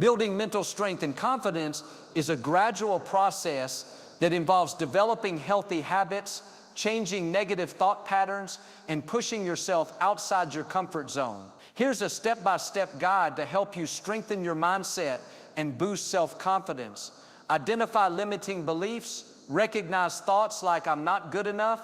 Building mental strength and confidence is a gradual process that involves developing healthy habits, changing negative thought patterns, and pushing yourself outside your comfort zone. Here's a step-by-step guide to help you strengthen your mindset and boost self-confidence. Identify limiting beliefs. Recognize thoughts like "I'm not good enough"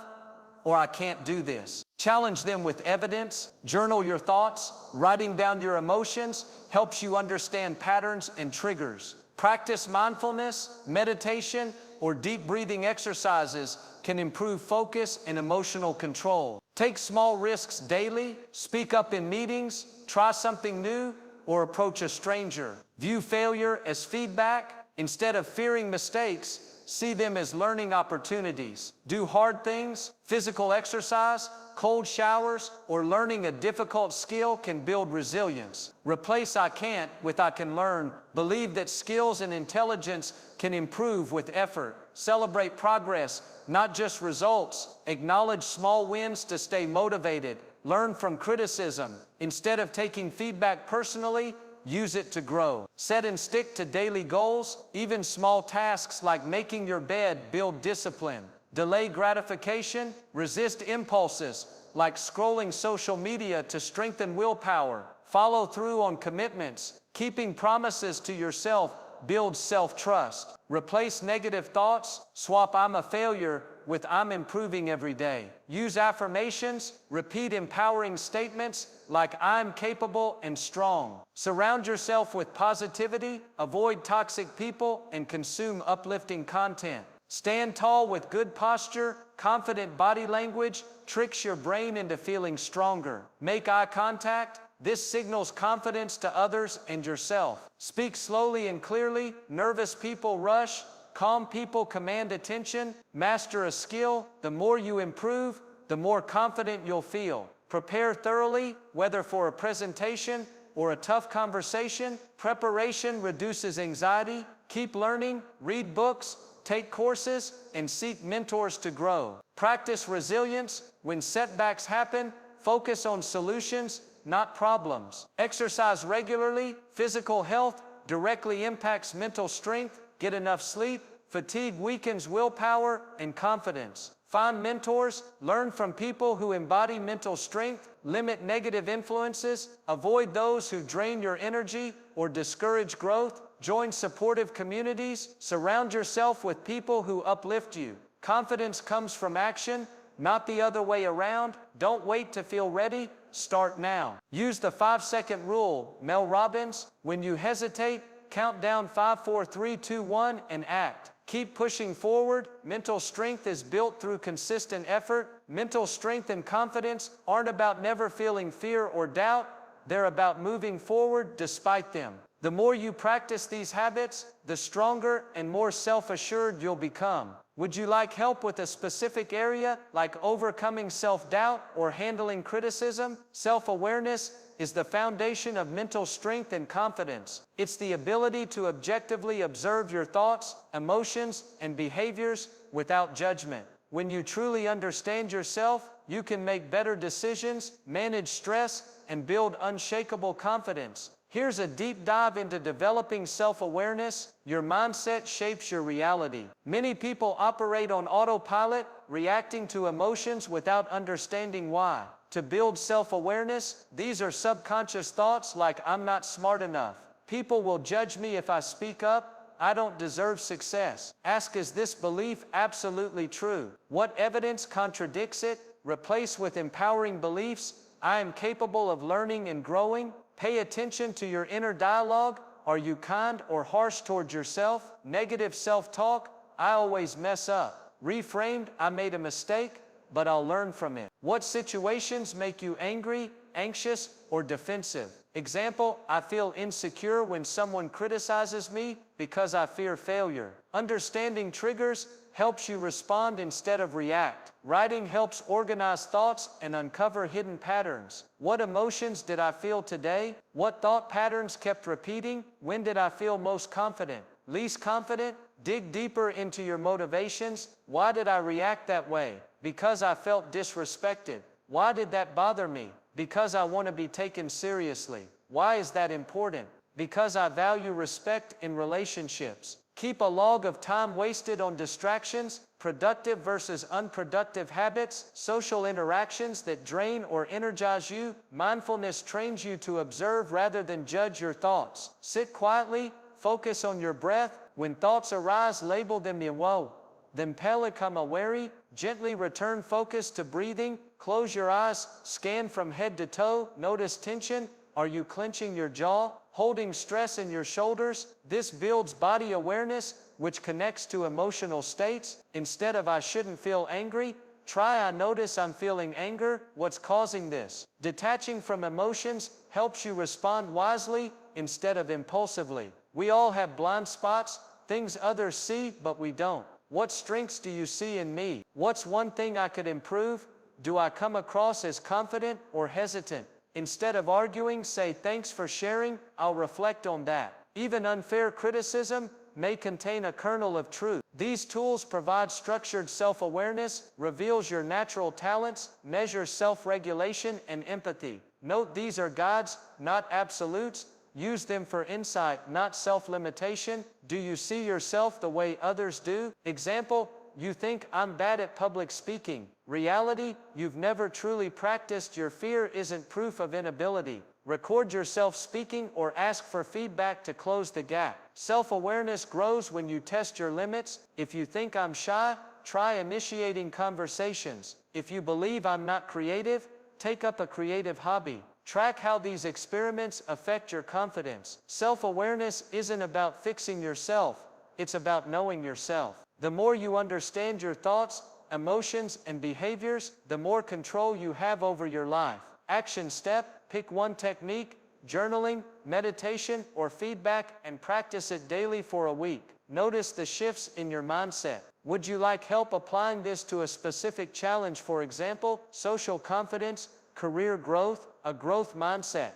or "I can't do this." Challenge them with evidence. Journal your thoughts. Writing down your emotions helps you understand patterns and triggers. Practice mindfulness, meditation, or deep breathing exercises can improve focus and emotional control. Take small risks daily. Speak up in meetings. Try something new, or approach a stranger. View failure as feedback. Instead of fearing mistakes, see them as learning opportunities. Do hard things. Physical exercise, cold showers, or learning a difficult skill can build resilience. Replace "I can't" with "I can learn." Believe that skills and intelligence can improve with effort. Celebrate progress, not just results. Acknowledge small wins to stay motivated. Learn from criticism. Instead of taking feedback personally, use it to grow. Set and stick to daily goals. Even small tasks like making your bed build discipline. Delay gratification. Resist impulses like scrolling social media to strengthen willpower. Follow through on commitments. Keeping promises to yourself builds self-trust. Replace negative thoughts. Swap "I'm a failure" with "I'm improving every day." Use affirmations. Repeat empowering statements like "I'm capable and strong." Surround yourself with positivity. Avoid toxic people and consume uplifting content. Stand tall with good posture. Confident body language tricks your brain into feeling stronger. Make eye contact. This signals confidence to others and yourself. Speak slowly and clearly. Nervous people rush. Calm people command attention. Master a skill. The more you improve, the more confident you'll feel. Prepare thoroughly, whether for a presentation or a tough conversation. Preparation reduces anxiety. Keep learning. Read books. Take courses, and seek mentors to grow. Practice resilience. When setbacks happen, focus on solutions, not problems. Exercise regularly. Physical health directly impacts mental strength. Get enough sleep. Fatigue weakens willpower and confidence. Find mentors. Learn from people who embody mental strength. Limit negative influences. Avoid those who drain your energy or discourage growth. Join supportive communities. Surround yourself with people who uplift you. Confidence comes from action, not the other way around. Don't wait to feel ready. Start now. Use the 5-second rule. Mel Robbins. When you hesitate, count down 5, 4, 3, 2, 1 and act. Keep pushing forward. Mental strength is built through consistent effort. Mental strength and confidence aren't about never feeling fear or doubt. They're about moving forward despite them. The more you practice these habits, the stronger and more self-assured you'll become. Would you like help with a specific area, like overcoming self-doubt or handling criticism? Self-awareness is the foundation of mental strength and confidence. It's the ability to objectively observe your thoughts, emotions, and behaviors without judgment. When you truly understand yourself, you can make better decisions, manage stress, and build unshakable confidence. Here's a deep dive into developing self-awareness. Your mindset shapes your reality. Many people operate on autopilot, reacting to emotions without understanding why. To build self-awareness, these are subconscious thoughts like "I'm not smart enough." "People will judge me if I speak up." "I don't deserve success." Ask, is this belief absolutely true? What evidence contradicts it? Replace with empowering beliefs. "I am capable of learning and growing." Pay attention to your inner dialogue. Are you kind or harsh towards yourself? Negative self-talk. "I always mess up." Reframed, "I made a mistake, but I'll learn from it." What situations make you angry, anxious, or defensive? Example, "I feel insecure when someone criticizes me because I fear failure." Understanding triggers helps you respond instead of react. Writing helps organize thoughts and uncover hidden patterns. What emotions did I feel today? What thought patterns kept repeating? When did I feel most confident? Least confident? Dig deeper into your motivations. Why did I react that way? Because I felt disrespected. Why did that bother me? Because I want to be taken seriously. Why is that important? Because I value respect in relationships. Keep a log of time wasted on distractions, productive versus unproductive habits, social interactions that drain or energize you. Mindfulness trains you to observe rather than judge your thoughts. Sit quietly, focus on your breath. When thoughts arise, label them woe. Then become aware, gently return focus to breathing. Close your eyes, scan from head to toe, notice tension. Are you clenching your jaw, holding stress in your shoulders? This builds body awareness, which connects to emotional states. Instead of I shouldn't feel angry, try I notice I'm feeling anger. What's causing this? Detaching from emotions helps you respond wisely instead of impulsively. We all have blind spots, things others see but we don't. What strengths do you see in me? What's one thing I could improve? Do I come across as confident or hesitant? Instead of arguing, say thanks for sharing, I'll reflect on that. Even unfair criticism may contain a kernel of truth. These tools provide structured self-awareness, reveals your natural talents, measures self-regulation and empathy. Note these are guides, not absolutes. Use them for insight, not self-limitation. Do you see yourself the way others do? Example, you think I'm bad at public speaking. Reality, you've never truly practiced. Your fear isn't proof of inability. Record yourself speaking or ask for feedback to close the gap. Self-awareness grows when you test your limits. If you think I'm shy, try initiating conversations. If you believe I'm not creative, take up a creative hobby. Track how these experiments affect your confidence. Self-awareness isn't about fixing yourself, it's about knowing yourself. The more you understand your thoughts, emotions, and behaviors, the more control you have over your life. Action step, pick one technique, journaling, meditation, or feedback, and practice it daily for a week. Notice the shifts in your mindset. Would you like help applying this to a specific challenge? For example, social confidence, career growth, a growth mindset.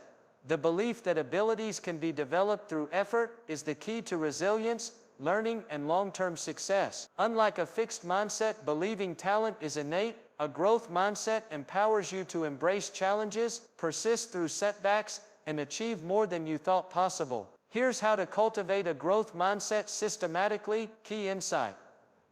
The belief that abilities can be developed through effort is the key to resilience, learning, and long-term success. Unlike a fixed mindset believing talent is innate, a growth mindset empowers you to embrace challenges, persist through setbacks, and achieve more than you thought possible. Here's how to cultivate a growth mindset systematically. Key insight.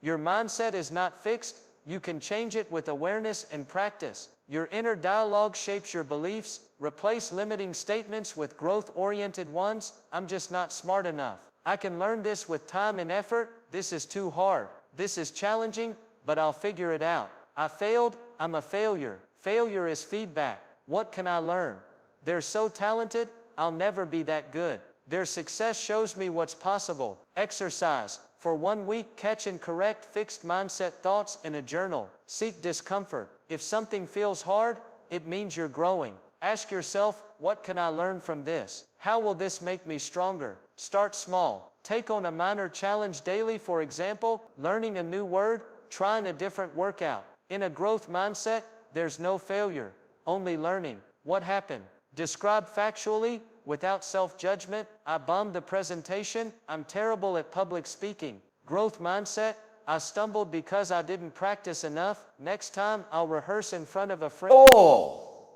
Your mindset is not fixed. You can change it with awareness and practice. Your inner dialogue shapes your beliefs. Replace limiting statements with growth-oriented ones. I'm just not smart enough. I can learn this with time and effort. This is too hard. This is challenging, but I'll figure it out. I failed. I'm a failure. Failure is feedback. What can I learn? They're so talented. I'll never be that good. Their success shows me what's possible. Exercise. For 1 week, catch and correct fixed mindset thoughts in a journal. Seek discomfort. If something feels hard, it means you're growing. Ask yourself, what can I learn from this? How will this make me stronger? Start small. Take on a minor challenge daily. For example, learning a new word, trying a different workout. In a growth mindset, there's no failure, only learning. What happened? Describe factually, without self-judgment. I bombed the presentation. I'm terrible at public speaking. Growth mindset. I stumbled because I didn't practice enough. Next time, I'll rehearse in front of a friend.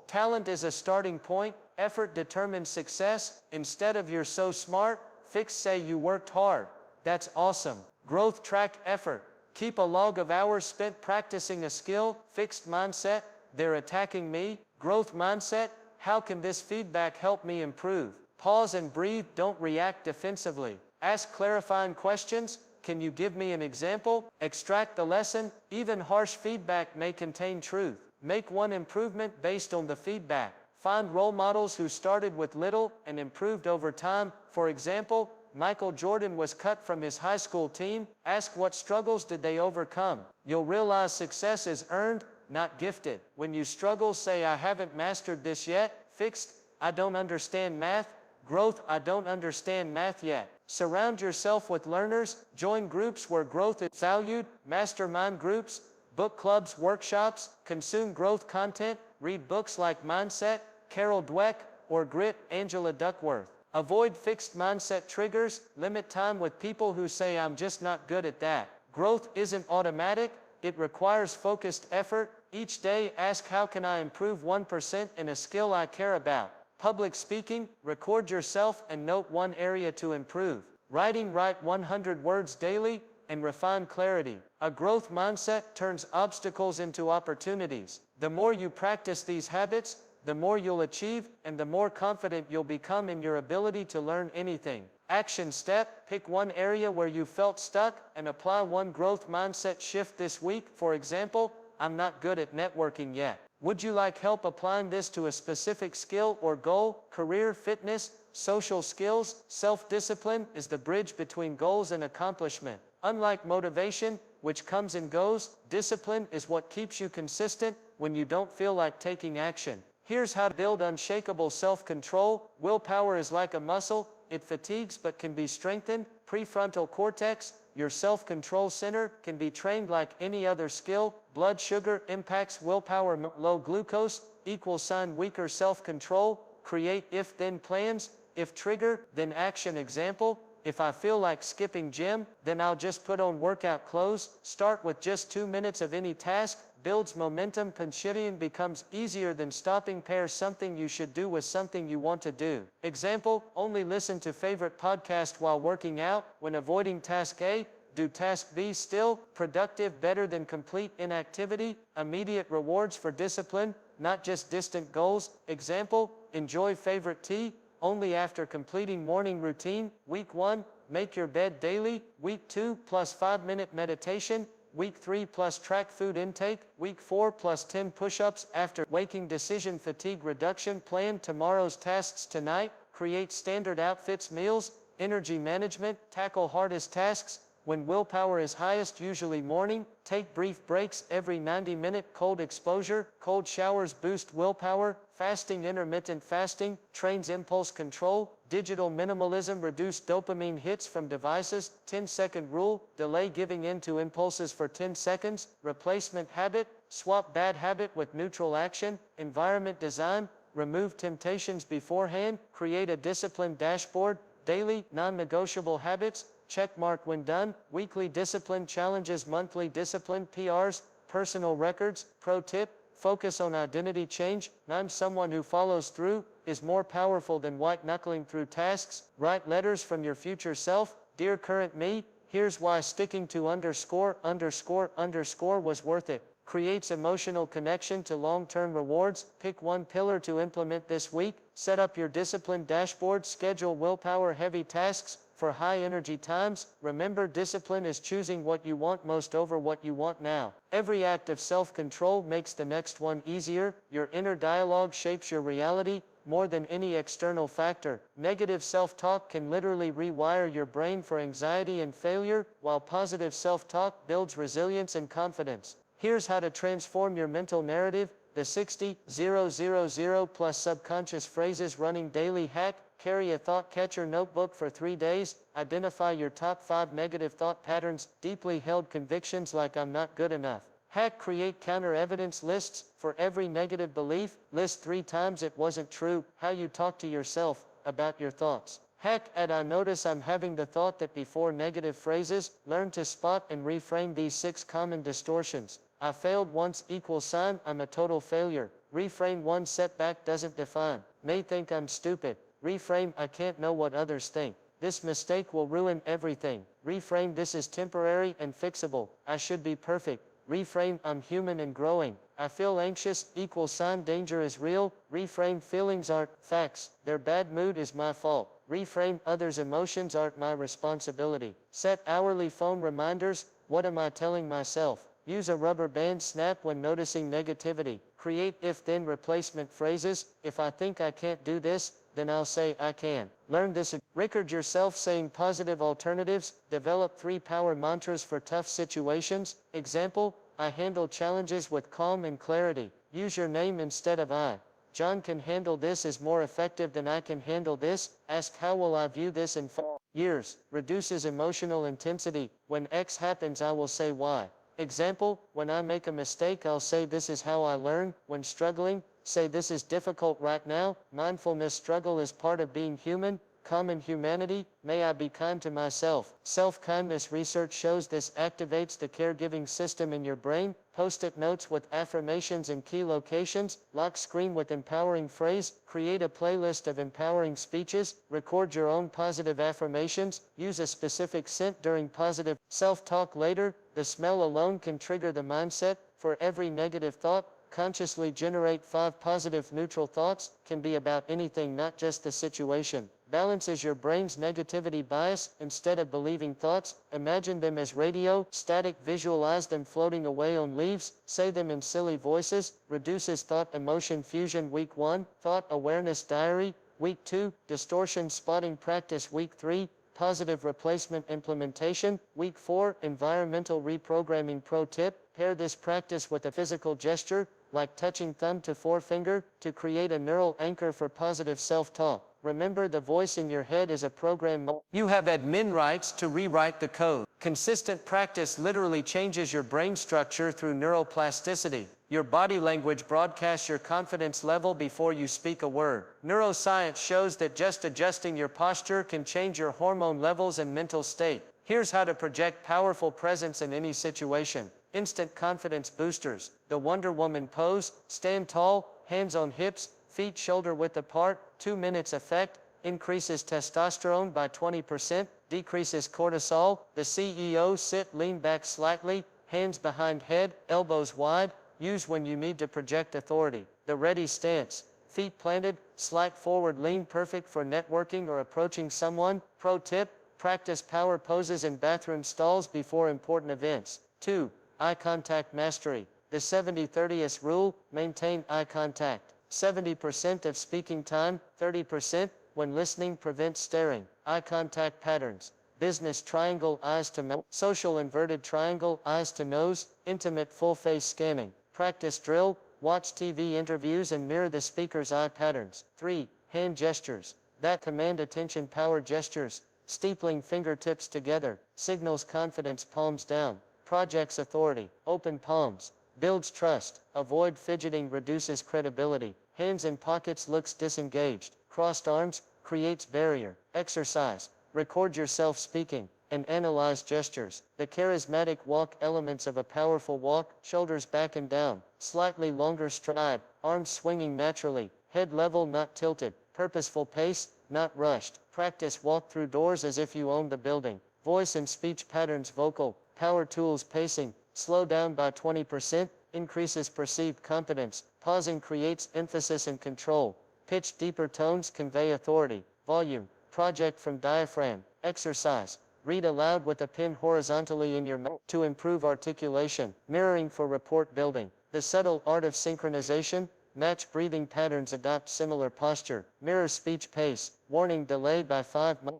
Talent is a starting point. Effort determines success. Instead of you're so smart, say you worked hard. That's awesome. Growth track effort. Keep a log of hours spent practicing a skill. Fixed mindset. They're attacking me. Growth mindset. How can this feedback help me improve? Pause and breathe. Don't react defensively. Ask clarifying questions. Can you give me an example? Extract the lesson. Even harsh feedback may contain truth. Make one improvement based on the feedback. Find role models who started with little and improved over time. For example, Michael Jordan was cut from his high school team. Ask what struggles did they overcome. You'll realize success is earned, not gifted. When you struggle, say I haven't mastered this yet. Fixed, I don't understand math. Growth, I don't understand math yet. Surround yourself with learners. Join groups where growth is valued. Mastermind groups, book clubs, workshops. Consume growth content. Read books like Mindset, Carol Dweck, or Grit, Angela Duckworth. Avoid fixed mindset triggers. Limit time with people who say I'm just not good at that. Growth isn't automatic. It requires focused effort. Each day, ask how can I improve 1% in a skill I care about. Public speaking, record yourself and note one area to improve. Writing, write 100 words daily and refine clarity. A growth mindset turns obstacles into opportunities. The more you practice these habits, the more you'll achieve and the more confident you'll become in your ability to learn anything. Action step, pick one area where you felt stuck and apply one growth mindset shift this week. For example, I'm not good at networking yet. Would you like help applying this to a specific skill or goal? Career, fitness, social skills, self-discipline is the bridge between goals and accomplishment. Unlike motivation, which comes and goes, discipline is what keeps you consistent when you don't feel like taking action. Here's how to build unshakable self-control. Willpower is like a muscle. It fatigues but can be strengthened. Prefrontal cortex, your self-control center, can be trained like any other skill. Blood sugar impacts willpower. Low glucose equals weaker self-control. Create if-then plans. If trigger, then action. Example, if I feel like skipping gym, then I'll just put on workout clothes. Start with just 2 minutes of any task. Builds momentum. Continuing becomes easier than stopping. Pair something you should do with something you want to do. Example, only listen to favorite podcast while working out. When avoiding task A, do task B. Still productive, better than complete inactivity. Immediate rewards for discipline, not just distant goals. Example, enjoy favorite tea only after completing morning routine. Week 1, make your bed daily. Week 2, plus 5-minute meditation. Week 3, plus track food intake. Week 4, plus 10 push-ups after waking. Decision fatigue reduction. Plan tomorrow's tasks tonight. Create standard outfits. Meals, energy management. Tackle hardest tasks when willpower is highest, usually morning. Take brief breaks every 90-minute. Cold exposure, cold showers boost willpower. Fasting, intermittent fasting, trains impulse control. Digital minimalism, reduce dopamine hits from devices. 10-second rule, delay giving in to impulses for 10 seconds. Replacement habit, swap bad habit with neutral action. Environment design, remove temptations beforehand. Create a discipline dashboard. Daily, non-negotiable habits, check mark when done. Weekly discipline challenges, monthly discipline PRs, personal records. Pro tip, focus on identity change. I'm someone who follows through, is more powerful than white-knuckling through tasks. Write letters from your future self. Dear current me, here's why sticking to ____ was worth it. Creates emotional connection to long-term rewards. Pick one pillar to implement this week. Set up your discipline dashboard. Schedule willpower-heavy tasks for high-energy times. Remember, discipline is choosing what you want most over what you want now. Every act of self-control makes the next one easier. Your inner dialogue shapes your reality more than any external factor. Negative self-talk can literally rewire your brain for anxiety and failure, while positive self-talk builds resilience and confidence. Here's how to transform your mental narrative. The 60,000 plus subconscious phrases running daily hack. Carry a thought catcher notebook for 3 days. Identify your top 5 negative thought patterns. Deeply held convictions like I'm not good enough. Hack, create counter evidence lists. For every negative belief, list 3 times it wasn't true. How you talk to yourself about your thoughts. Hack, add I notice I'm having the thought that before negative phrases. Learn to spot and reframe these 6 common distortions. I failed once = I'm a total failure. Reframe, one setback doesn't define. May think I'm stupid. Reframe, I can't know what others think. This mistake will ruin everything. Reframe, this is temporary and fixable. I should be perfect. Reframe, I'm human and growing. I feel anxious = danger is real. Reframe, feelings aren't facts. Their bad mood is my fault. Reframe, others' emotions aren't my responsibility. Set hourly phone reminders. What am I telling myself? Use a rubber band snap when noticing negativity. Create if-then replacement phrases. If I think I can't do this, then I'll say I can. Learn this. Record yourself saying positive alternatives. Develop 3 power mantras for tough situations. Example, I handle challenges with calm and clarity. Use your name instead of I. John can handle this is more effective than I can handle this. Ask how will I view this in 4 years. Reduces emotional intensity. When X happens, I will say Y. Example, when I make a mistake, I'll say this is how I learn. When struggling, say this is difficult right now. Mindfulness, struggle is part of being human. Common humanity, may I be kind to myself. Self-kindness research shows this activates the caregiving system in your brain. Post-it notes with affirmations in key locations. Lock screen with empowering phrase. Create a playlist of empowering speeches. Record your own positive affirmations. Use a specific scent during positive self-talk later. The smell alone can trigger the mindset. For every negative thought, consciously generate 5 positive neutral thoughts. Can be about anything, not just the situation. Balances your brain's negativity bias. Instead of believing thoughts, imagine them as radio, static, visualize them floating away on leaves, say them in silly voices. Reduces thought emotion fusion. Week 1, Thought Awareness Diary. Week 2, Distortion Spotting Practice. Week 3, Positive Replacement Implementation. Week 4, Environmental Reprogramming. Pro tip, pair this practice with a physical gesture, like touching thumb to forefinger, to create a neural anchor for positive self-talk. Remember, the voice in your head is a program. You have admin rights to rewrite the code. Consistent practice literally changes your brain structure through neuroplasticity. Your body language broadcasts your confidence level before you speak a word. Neuroscience shows that just adjusting your posture can change your hormone levels and mental state. Here's how to project powerful presence in any situation. Instant confidence boosters. The Wonder Woman pose. Stand tall, hands on hips, feet shoulder width apart. 2 minutes effect. Increases testosterone by 20%. Decreases cortisol. The CEO sit, lean back slightly, hands behind head, elbows wide. Use when you need to project authority. The ready stance. Feet planted, slight forward lean, perfect for networking or approaching someone. Pro tip, practice power poses in bathroom stalls before important events. 2. Eye contact mastery. The 70-30 rule, maintain eye contact. 70% of speaking time, 30% when listening prevents staring. Eye contact patterns. Business triangle, eyes to mouth. Social inverted triangle, eyes to nose. Intimate full face scanning. Practice drill, watch TV interviews and mirror the speaker's eye patterns. 3. Hand gestures. That command attention, power gestures. Steepling fingertips together. Signals confidence, palms down. Projects authority. Open palms. Builds trust. Avoid fidgeting, reduces credibility. Hands in pockets, looks disengaged. Crossed arms, creates barrier. Exercise. Record yourself speaking and analyze gestures. The charismatic walk, elements of a powerful walk. Shoulders back and down. Slightly longer stride. Arms swinging naturally. Head level, not tilted. Purposeful pace, not rushed. Practice walk through doors as if you own the building. Voice and speech patterns, vocal. Power tools, pacing. Slow down by 20%. Increases perceived competence. Pausing creates emphasis and control. Pitch, deeper tones convey authority. Volume. Project from diaphragm. Exercise. Read aloud with a pen horizontally in your mouth to improve articulation. Mirroring for rapport building. The subtle art of synchronization. Match breathing patterns, adopt similar posture. Mirror speech pace. Warning, delay by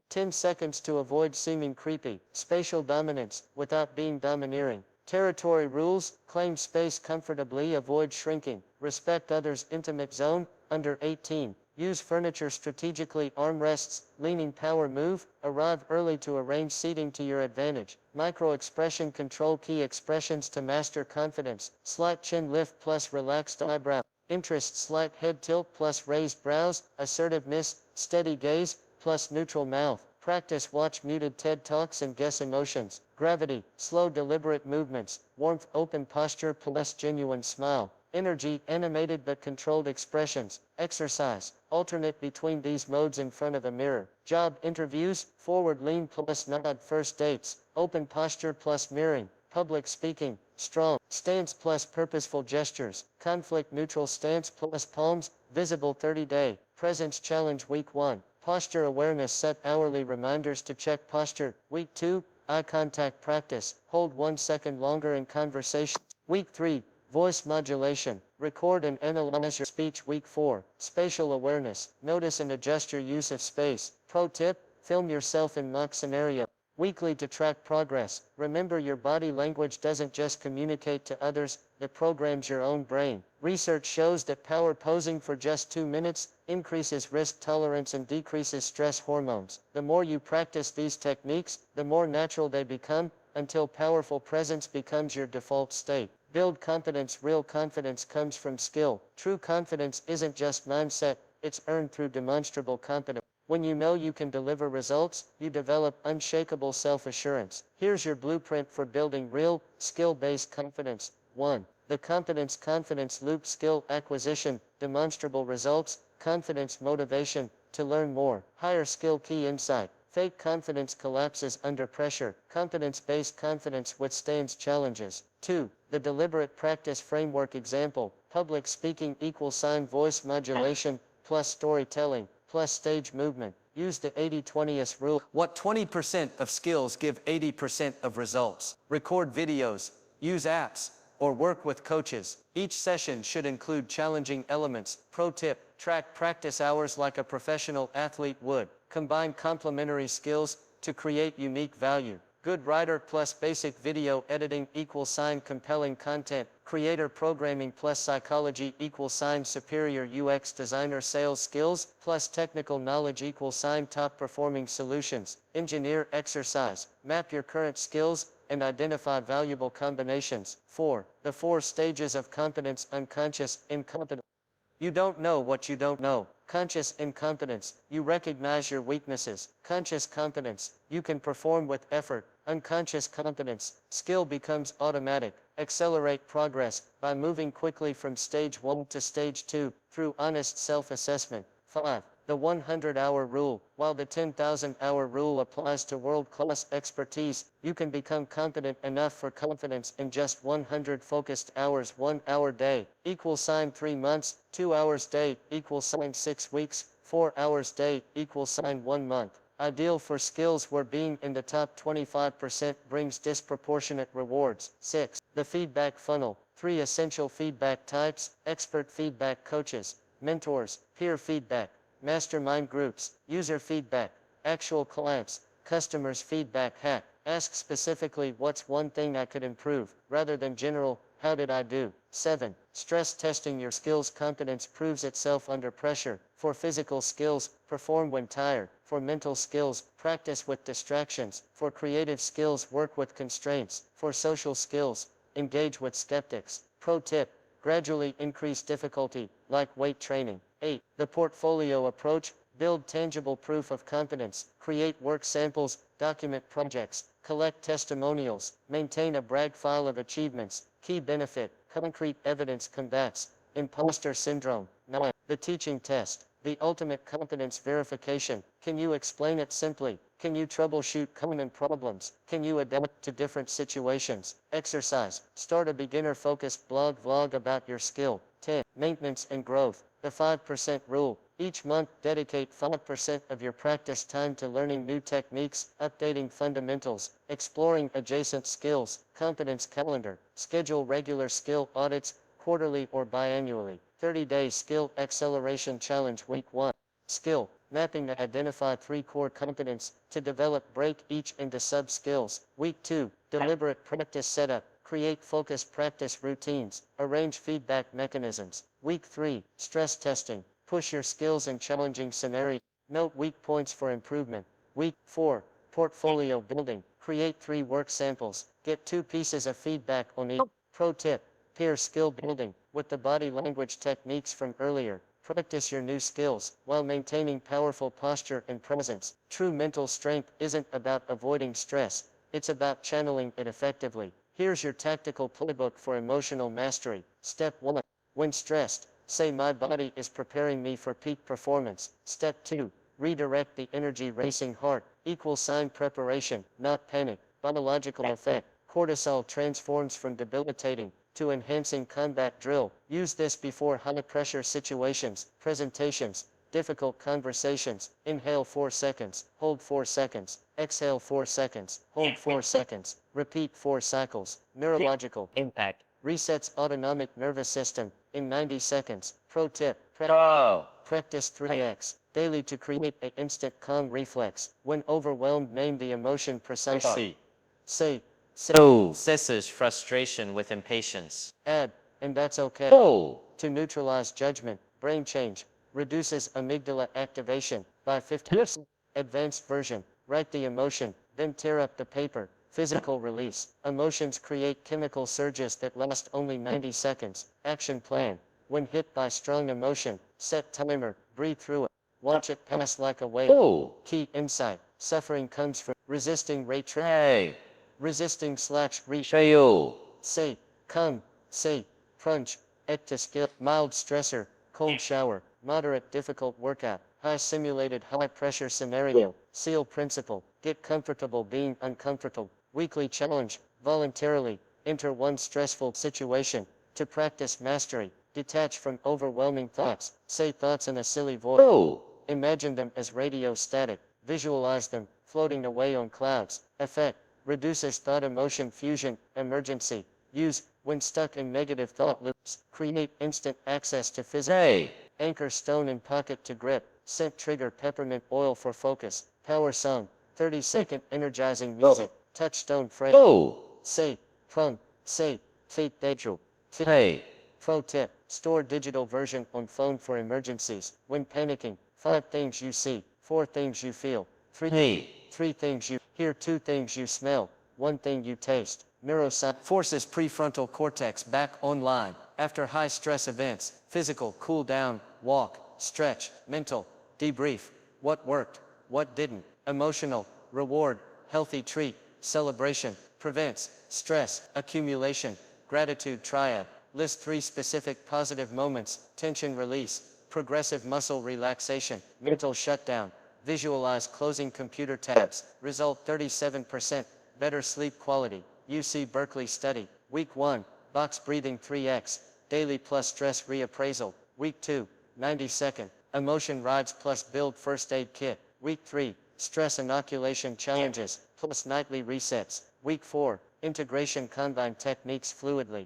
10 seconds to avoid seeming creepy. Spatial dominance, without being domineering. Territory rules, claim space comfortably, avoid shrinking. Respect others' intimate zone, under 18. Use furniture strategically, armrests, leaning power move. Arrive early to arrange seating to your advantage. Micro expression, control key expressions to master confidence. Slight chin lift plus relaxed eyebrow. Interest, slight head tilt plus raised brows. Assertiveness, steady gaze plus neutral mouth. Practice, watch muted TED Talks and guess emotions. Gravity, slow deliberate movements. Warmth, open posture plus genuine smile. Energy, animated but controlled expressions. Exercise, alternate between these modes in front of a mirror. Job interviews, forward lean plus nod. First dates, open posture plus mirroring. Public speaking, strong stance plus purposeful gestures. Conflict, neutral stance plus palms. Visible 30-day presence challenge. Week 1, posture awareness, set hourly reminders to check posture. Week 2, eye contact practice, hold 1 second longer in conversation. Week 3, voice modulation, record and analyze your speech. Week 4, spatial awareness, notice and adjust your use of space. Pro tip, film yourself in mock scenario. Weekly to track progress. Remember, your body language doesn't just communicate to others, it programs your own brain. Research shows that power posing for just 2 minutes increases risk tolerance and decreases stress hormones. The more you practice these techniques, the more natural they become, until powerful presence becomes your default state. Build confidence. Real confidence comes from skill. True confidence isn't just mindset, it's earned through demonstrable competence. When you know you can deliver results, you develop unshakable self-assurance. Here's your blueprint for building real, skill-based confidence. 1. The confidence loop: skill acquisition, demonstrable results, confidence motivation, to learn more. Higher skill key insight. Fake confidence collapses under pressure. Competence-based confidence withstands challenges. 2. The deliberate practice framework example. Public speaking = voice modulation, plus storytelling, plus stage movement. Use the 80-20 rule. What 20% of skills give 80% of results? Record videos, use apps, or work with coaches. Each session should include challenging elements. Pro tip: track practice hours like a professional athlete would. Combine complementary skills to create unique value. Good writer plus basic video editing = compelling content. Creator programming plus psychology = superior UX designer. Sales skills plus technical knowledge = top performing solutions. Engineer exercise. Map your current skills and identify valuable combinations. 4. The 4 stages of competence: unconscious incompetence. You don't know what you don't know. Conscious incompetence: you recognize your weaknesses. Conscious competence: you can perform with effort. Unconscious competence: skill becomes automatic. Accelerate progress by moving quickly from stage 1 to stage 2 through honest self-assessment. 5. The 100-hour rule. While the 10,000-hour rule applies to world-class expertise, you can become competent enough for confidence in just 100 focused hours. 1 hour day = 3 months, 2 hours day = 6 weeks, 4 hours day = 1 month. Ideal for skills where being in the top 25% brings disproportionate rewards. 6. The feedback funnel. 3 essential feedback types: expert feedback, coaches, mentors, peer feedback, mastermind groups, user feedback, actual clients, customers feedback. Hack: ask specifically, what's one thing I could improve, rather than general, how did I do? 7. Stress testing your skills. Competence proves itself under pressure. For physical skills, perform when tired. For mental skills, practice with distractions. For creative skills, work with constraints. For social skills, engage with skeptics. Pro tip: gradually increase difficulty, like weight training. 8. The portfolio approach. Build tangible proof of competence. Create work samples, document projects, collect testimonials, maintain a brag file of achievements. Key benefit: concrete evidence combats imposter syndrome. 9. The teaching test. The ultimate competence verification. Can you explain it simply? Can you troubleshoot common problems? Can you adapt to different situations? Exercise. Start a beginner-focused vlog about your skill. 10. Maintenance and growth. The 5% rule. Each month, dedicate 5% of your practice time to learning new techniques, updating fundamentals, exploring adjacent skills. Competence calendar. Schedule regular skill audits, quarterly or biannually. 30-day skill acceleration challenge. Week 1. Skill mapping to identify 3 core competence. To develop, break each into sub-skills. Week 2. Deliberate practice setup. Create focused practice routines. Arrange feedback mechanisms. Week 3. Stress testing. Push your skills in challenging scenarios. Note weak points for improvement. Week 4. Portfolio building. Create 3 work samples. Get 2 pieces of feedback on each. Pro tip: peer skill building. With the body language techniques from earlier, practice your new skills while maintaining powerful posture and presence. True mental strength isn't about avoiding stress, it's about channeling it effectively. Here's your tactical playbook for emotional mastery. Step 1. When stressed, say, my body is preparing me for peak performance. Step 2. Redirect the energy. Racing heart = preparation, not panic. Biological effect. Cortisol transforms from debilitating to enhancing combat drill. Use this before high-pressure situations, presentations, difficult conversations. Inhale 4 seconds, hold 4 seconds, exhale 4 seconds, hold 4 seconds. Repeat 4 cycles. Neurological impact. Resets autonomic nervous system in 90 seconds. Pro tip: practice 3x daily to create an instant calm reflex. When overwhelmed, name the emotion precisely. Say, Cesses frustration with impatience. add, and that's okay. To neutralize judgment. Brain change. Reduces amygdala activation by 50%. Advanced version. Write the emotion, then tear up the paper. Physical release. Emotions create chemical surges that last only 90 seconds. Action plan. When hit by strong emotion, set timer, breathe through it. Watch it pass like a wave. Oh. Key insight. Suffering comes from resisting rate trip. Hey. Resisting slash reach. Shayo. Say, come, say, crunch, to skill, mild stressor, cold shower, moderate difficult workout, high simulated high pressure scenario, SEAL principle, get comfortable being uncomfortable, weekly challenge, voluntarily, enter one stressful situation, to practice mastery, detach from overwhelming thoughts, say thoughts in a silly voice, Oh. imagine them as radio static, visualize them, floating away on clouds, effect, reduces thought emotion fusion, emergency, use, when stuck in negative thought loops, create instant access to physical, Hey. anchor stone in pocket to grip, scent trigger peppermint oil for focus, power song, 30-second energizing music, touchstone phrase, Oh. say, prong, say, fate dejo, Hey. Pro tip, store digital version on phone for emergencies, when panicking, 5 things you see, 4 things you feel, 3 Hey. 3 things you hear, 2 things you smell, 1 thing you taste. Neuroscience Forces prefrontal cortex back online after high stress events. Physical, cool down, walk, stretch. Mental, debrief. What worked, what didn't. Emotional, reward, healthy treat, celebration. Prevents stress accumulation. Gratitude triad. List 3 specific positive moments. Tension release. Progressive muscle relaxation. Mental shutdown. Visualize closing computer tabs. Result 37%. Better sleep quality. UC Berkeley study. Week 1. Box breathing 3x. Daily plus stress reappraisal. Week 2. 90-second. Emotion rides plus build first aid kit. Week 3. Stress inoculation challenges plus nightly resets. Week 4. Integration combine techniques fluidly.